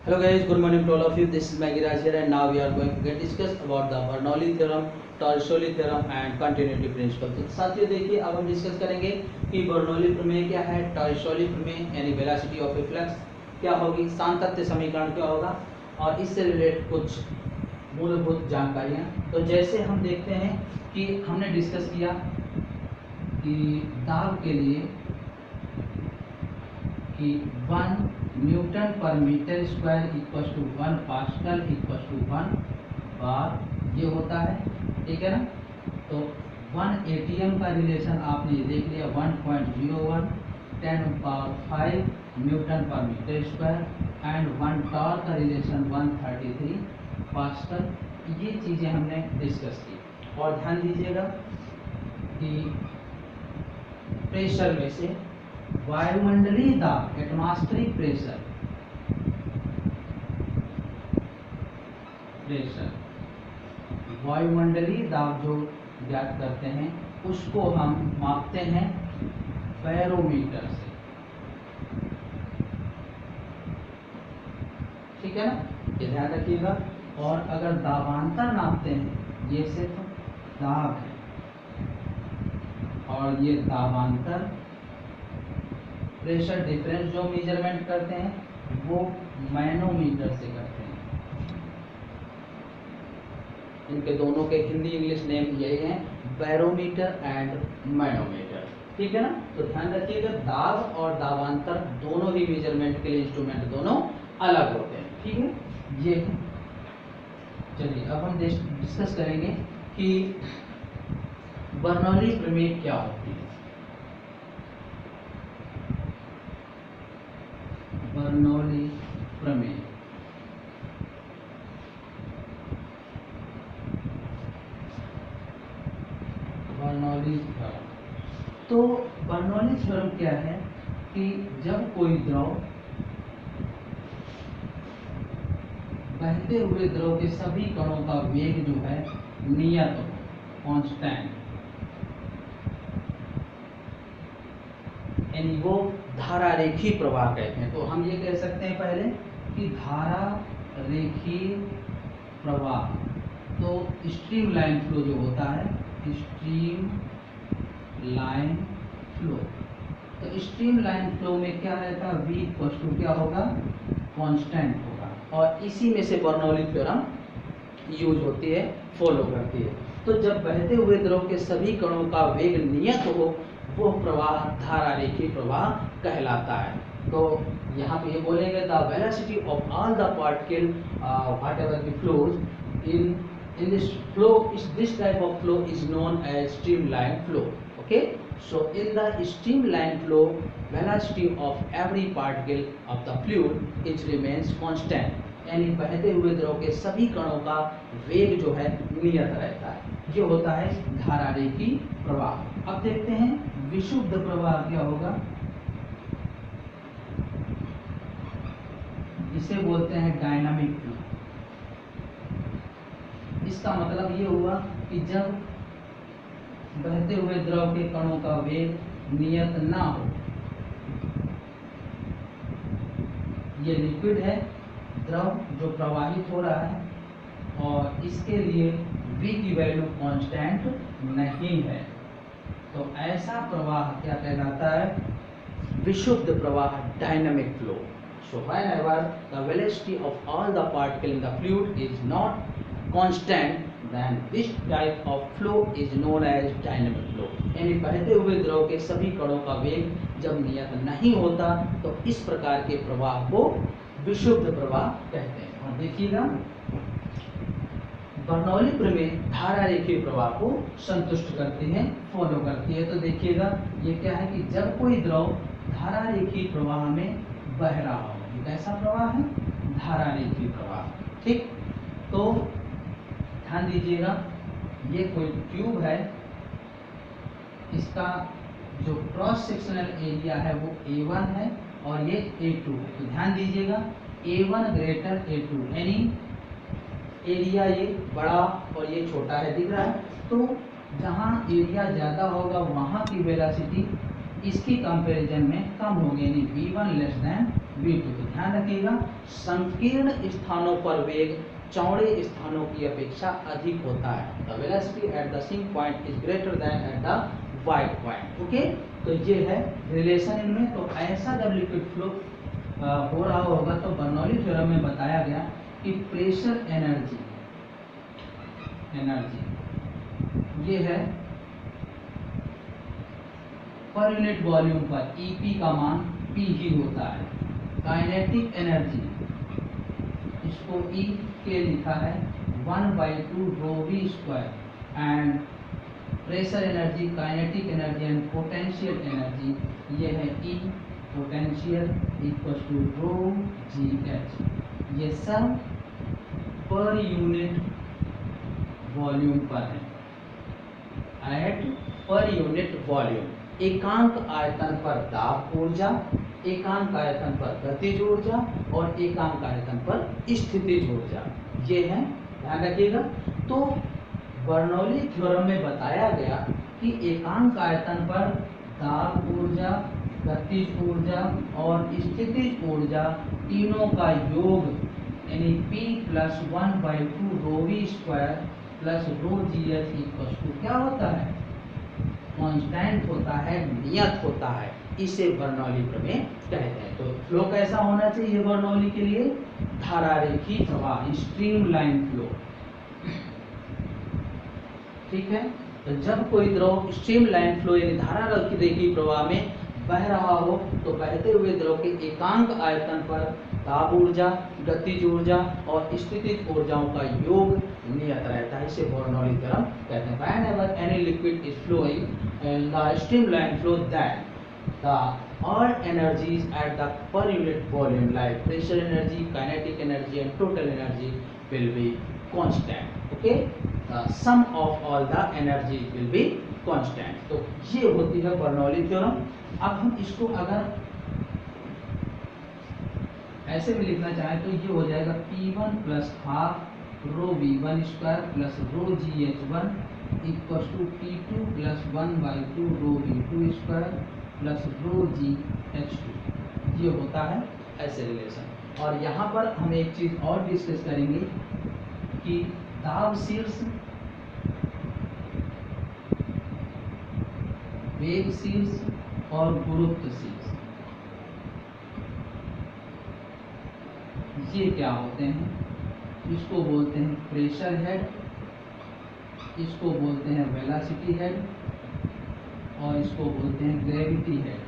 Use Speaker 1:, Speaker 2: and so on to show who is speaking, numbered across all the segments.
Speaker 1: Hello guys, good morning to all of you. This is Magiraj here and now we are going to get discuss about the Bernoulli theorem, Torricelli theorem and continuity principle. तो साथियों देखिए, अब हम discuss करेंगे कि Bernoulli प्रमेय क्या है, टॉर्सोली प्रमेय यानी वेलोसिटी ऑफ ए फ्लक्स क्या होगी, सातत्य समीकरण क्या होगा और इससे रिलेटेड कुछ मूलभूत जानकारियाँ। तो जैसे हम देखते हैं कि हमने डिस्कस किया कि दाब के लिए कि 1 न्यूटन पर metre square equal to 1 pascal equal to 1 bar ये होता है, ठीक है ना। तो 1 एटीएम का रिलेशन आपने देख लिया 1.01 10⁵ न्यूटन पर मीटर स्क्वायर एंड 1 टॉर का रिलेशन 133 पास्कल। ये चीज़ें हमने डिस्कस की। और ध्यान दीजिएगा कि प्रेशर में से वायुमंडलीय दाब एटमॉस्फेरिक प्रेशर वायुमंडलीय दाब जो ज्ञात करते हैं उसको हम मापते हैं बैरोमीटर से, ठीक है ना, ये ध्यान रखिएगा। और अगर दाबांतर नापते हैं, ये सिर्फ दाब है और ये दाबांतर प्रेशर डिफरेंस जो मेजरमेंट करते हैं वो मैनोमीटर से करते हैं। इनके दोनों के हिंदी इंग्लिश नेम यही हैं, बैरोमीटर एंड मैनोमीटर, ठीक है ना। तो ध्यान रखिएगा, दाब और दाबांतर दोनों ही मेजरमेंट के लिए इंस्ट्रूमेंट दोनों अलग होते हैं, ठीक है। ये चलिए अब हम डिस्कस करेंगे कि बर्नौली प्रमेय क्या होती है। बर्नौली प्रमेय बर्नौली थ्योरम। तो बर्नौली थ्योरम क्या है कि जब कोई द्रव बहते हुए द्रव के सभी कणों का वेग जो है नियत हो, कांस्टेंट, यानी वो धारा रेखीय प्रवाह कहते हैं। तो हम ये कह सकते हैं पहले कि धारा रेखीय प्रवाह। तो स्ट्रीम लाइन फ्लो जो होता है, स्ट्रीम लाइन फ्लो, तो स्ट्रीम लाइन फ्लो में क्या रहता है, v इक्वल टू क्या होगा, कांस्टेंट होगा। और इसी में से बर्नौली थ्योरम यूज होती है, फॉलो करती है। तो जब बहते हुए द्रव के सभी कणों का वेग नियत हो, वो प्रवाह धारा रेखीय प्रवाह कहलाता है। तो यहाँ पे ये बोलेंगे the velocity of all the particle whatever the flows in this flow is this type of flow is known as streamline flow. Okay, so in the streamline flow velocity of every particle of the fluid it remains constant, यानी बहते हुए द्रव के सभी कणों का वेग जो है नियत रहता है। ये होता है धारा रेखीय प्रवाह। अब देखते हैं विशुद्ध प्रवाह क्या होगा, इसे बोलते हैं डायनामिक फ्लो। इसका मतलब ये हुआ कि जब बहते हुए द्रव के कणों का वेग नियत ना हो, ये लिक्विड है, द्रव जो प्रवाहित हो रहा है और इसके लिए v की वैल्यू कांस्टेंट नहीं है, तो ऐसा प्रवाह क्या कहलाता है, विशुद्ध प्रवाह, dynamic flow. So whenever the velocity of all the particles in the fluid is not constant, then this type of flow is known as dynamic flow। यानी बहते हुए द्रव के सभी कणों का वेग जब नियत नहीं होता तो इस प्रकार के प्रवाह को विशुद्ध प्रवाह कहते हैं। और देखिएगा बर्नौली प्रमेय धारा रेखीय प्रवाह को संतुष्ट करती है, फॉलो करती है। तो देखिएगा ये क्या है कि जब कोई द्रव धारा रेखीय प्रवाह में बह रहा हो, ये कैसा प्रवाह है, धारा रेखीय प्रवाह, ठीक। तो ध्यान दीजिएगा, ये कोई ट्यूब है, इसका जो क्रॉस सेक्शनल एरिया है वो A1 है और ये A2 है। तो ध्यान दीजिएगा A1 ग्रेटर A2, यानी एरिया ये बड़ा और ये छोटा है, दिख रहा है। तो जहाँ एरिया ज़्यादा होगा वहाँ की वेलोसिटी इसकी कंपैरिजन में कम होगी, यानी v1 लेस देन v2। तो ध्यान रखिएगा, संकीर्ण स्थानों पर वेग चौड़े स्थानों की अपेक्षा अधिक होता है। The velocity at the sink point is greater than at the wide point. Okay, तो ये है रिलेशन इनमें। तो ऐसा जब लिक्विड फ्लो हो रहा होगा तो बर्नौली थ्योरम में बताया गया कि प्रेशर एनर्जी ये है पर यूनिट वॉल्यूम पर ईपी का मान पी ही होता है। काइनेटिक एनर्जी, इसको ई के लिखा है 1/2 rho we square, and pressure energy, kinetic energy and potential energy ये है E potential equal to rho ji h. ये सब पर यूनिट वॉल्यूम पर है, एट पर यूनिट वॉल्यूम। एकांक आयतन पर दाब ऊर्जा, एकांक आयतन पर गतिज ऊर्जा और एकांक आयतन पर स्थितिज ऊर्जा, ये है, ध्यान रखिएगा। तो बर्नौली थ्योरम में बताया गया कि एकांक आयतन पर दाब ऊर्जा, गतिज ऊर्जा और स्थितिज ऊर्जा तीनों का योग यानी P + 1/2 rho we square plus rho ji H equal to क्या होता है, कांस्टेंट होता है, नियत होता है। इसे बर्नौली प्रमेय कहते हैं। तो फ्लो कैसा होना चाहिए बर्नौली के लिए, धारा रेखी प्रवाह, स्ट्रीम लाइन फ्लो। ठीक है, तो जब कोई द्रव स्ट्रीम लाइन फ्लो यानी धारा रेखी प्रवाह में बह रहा हो तो बहते हुए द्रव के एकांक आयतन पर दाब ऊर्जा, गतिज ऊर्जा और स्थितिज ऊर्जाओं का योग नियत रहता है। इसे बर्नौली थ्योरम कहते हैं। Whenever any liquid is flowing in the streamline flow, then the all energies at the per unit volume like pressure energy, kinetic energy and total energy will be constant. Okay, the sum of all the energies will be constant. तो ये होती है Bernoulli theorem. अब हम इसको अगर ऐसे भी लिखना चाहें तो ये हो जाएगा P1 + ½ rho V1 square plus rho GH1 equal to P2 + 1/2 rho V2 square plus rho GH2। ये होता है ऐसे रिलेशन। और यहाँ पर हम एक चीज़ और डिस्कस करेंगे कि दाब शीर्ष, वेग शीर्ष और गुरुत्व शीर्ष, ये क्या होते हैं। इसको बोलते हैं प्रेशर हेड, इसको बोलते हैं वेलोसिटी हेड और इसको बोलते हैं ग्रेविटी हेड।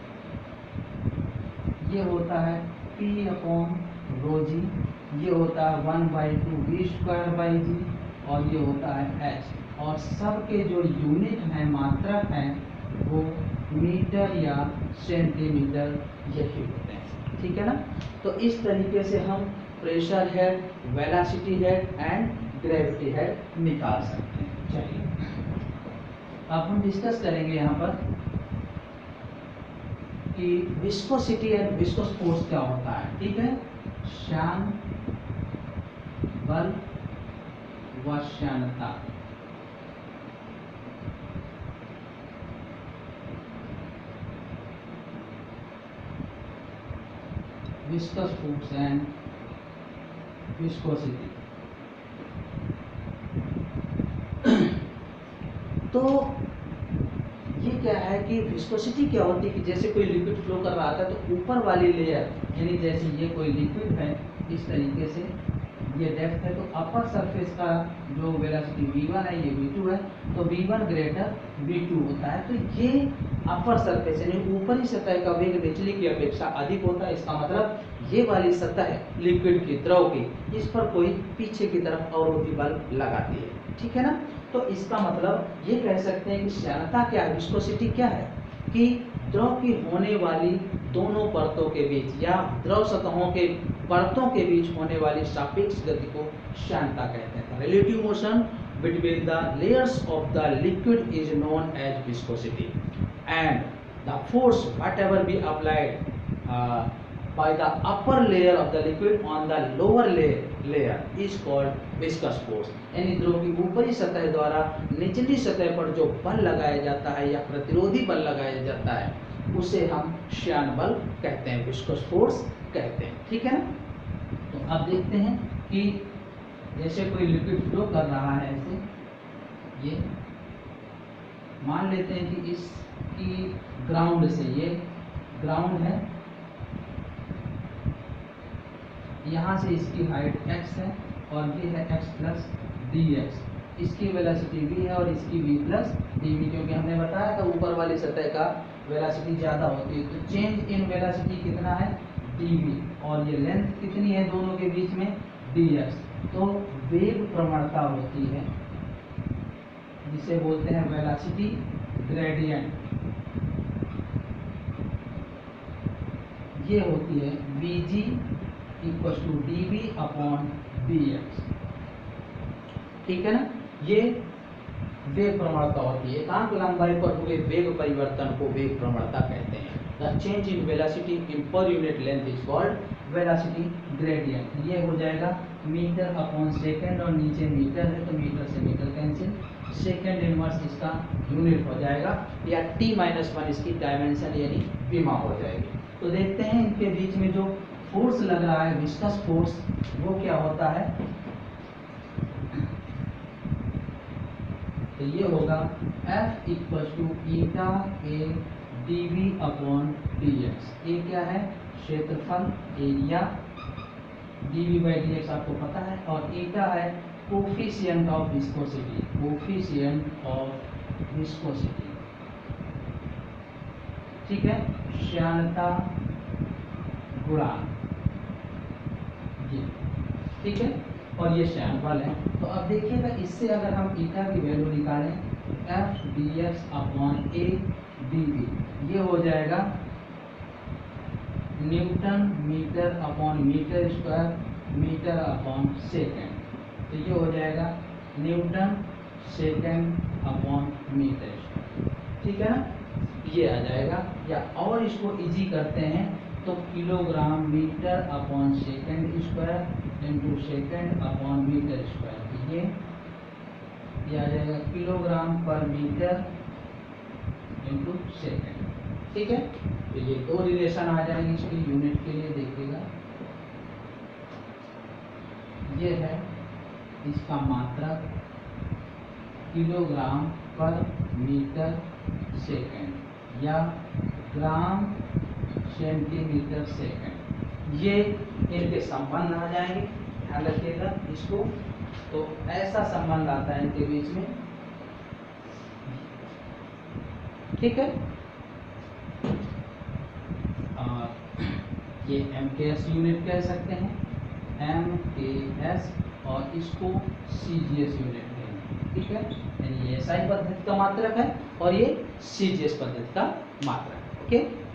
Speaker 1: ये होता है P/ρg, ये होता है 1/2 V²/g और ये होता है h। और सबके जो यूनिट हैं, मात्रक हैं, वो मीटर या सेंटीमीटर यही होते हैं। ठीक है ना। तो इस तरीके से हम pressure head, velocity head and gravity head निकाल सकते हैं। चलिए अब हम डिस्कस करेंगे यहाँ पर कि विस्कोसिटी एंड विस्कोस फोर्स क्या होता है। ठीक है, श्यान बल व श्यानता। Viscous force and viscosity. तो ये क्या है कि विस्कोसिटी क्या होती है कि जैसे कोई लिक्विड फ्लो कर रहा था तो ऊपर वाली लेयर यानी जैसे ये कोई लिक्विड है, इस तरीके से ये डेप्थ है, तो अपर सरफेस का जो वेलोसिटी v1 है ये v2 है, तो v1 ग्रेटर v2 होता है। तो ये अपर सरफेस यानी ऊपरी सतह का वेग निचली की अपेक्षा अधिक होता है। इसका मतलब ये वाली सतह लिक्विड की, द्रव की, इस पर कोई पीछे की तरफ अवरोधी बल लगाती है। ठीक है ना। तो इसका मतलब ये कह सकते हैं कि श्यानता क्या है, विस्कोसिटी क्या है, कि द्रव की होने वाली दोनों परतों के बीच या द्रव सतहों के परतों के बीच होने वाली सापेक्ष गति को श्यानता कहते हैं। Relative motion between the layers of the liquid is known as viscosity and the force whatever be applied by the upper layer of the liquid on the lower layer is called viscous force। यानी द्रव की ऊपरी सतह द्वारा निचली सतह पर जो बल लगाया जाता है या प्रतिरोधी बल लगाया जाता है उसे हम श्यान बल कहते हैं, विस्कस फोर्स कहते हैं। ठीक है ना। तो अब देखते हैं कि जैसे कोई लिक्विड फ्लो कर रहा है, ऐसे ये मान लेते हैं कि इसकी ग्राउंड से, ये ग्राउंड है, यहाँ से इसकी हाइट x है और ये है x प्लस डी एक्स, इसकी वेलोसिटी v है और इसकी v प्लस डी वी, क्योंकि हमने बताया था ऊपर वाली सतह का वेलोसिटी ज़्यादा होती है, तो चेंज इन वेलोसिटी कितना है dv, और ये लेंथ कितनी है दोनों के बीच में dx। तो वेग प्रवणता होती है जिसे बोलते हैं वेलोसिटी ग्रेडियंट, ये होती है vg equal to dv upon dx। ठीक है ना। ये वेग प्रवणता होती है, एकांक लंबाई पर हुए वेग परिवर्तन को वेग प्रवणता कहते हैं। The change in velocity in per unit length is called velocity gradient. ये हो जाएगा मीटर अपॉन सेकंड, और नीचे मीटर है तो मीटर से मीटर कैंसिल, सेकंड इनवर्स इसका यूनिट हो जाएगा, या t-1 इसकी डायमेंशन यानी विमा हो जाएगी। तो देखते हैं इनके बीच में जो फोर्स लग रहा है, विस्कस फोर्स, वो क्या होता है। तो ये होगा F equal to eta A D V upon D X. ये क्या है, क्षेत्रफल area, D V by D X आपको पता है, और ईटा है coefficient of viscosity, coefficient of viscosity. ठीक है, श्यानता गुणांक, ये ठीक है, और ये श्यान बल है। तो अब देखिएगा, इससे अगर हम ईटा की वैल्यू निकालें, F D X upon A D V, ये हो जाएगा newton metre upon metre square metre upon second. तो ये हो जाएगा newton second upon metre square. ठीक है ना, ये आ जाएगा। या और इसको इजी करते हैं तो kilogram metre upon second square into second upon metre square, ये आ जाएगा किलोग्राम पर मीटर इंटू सेकेंड। ठीक है, तो ये दो रिलेशन आ जाएंगे इसकी यूनिट के लिए। देखिएगा, ये है इसका मात्रक किलोग्राम पर मीटर सेकेंड या ग्राम सेंटीमीटर सेकेंड, ये इनके संबंध आ जाएंगे, ध्यान रखिएगा इसको। तो ऐसा संबंध आता है इनके बीच में। ठीक है, और ये MKS यूनिट कह सकते हैं, MKS, और इसको CGS यूनिट कहेंगे। ठीक है, यानी ये SI पद्धति का मात्रक है और ये CGS पद्धति का मात्रक है। ओके।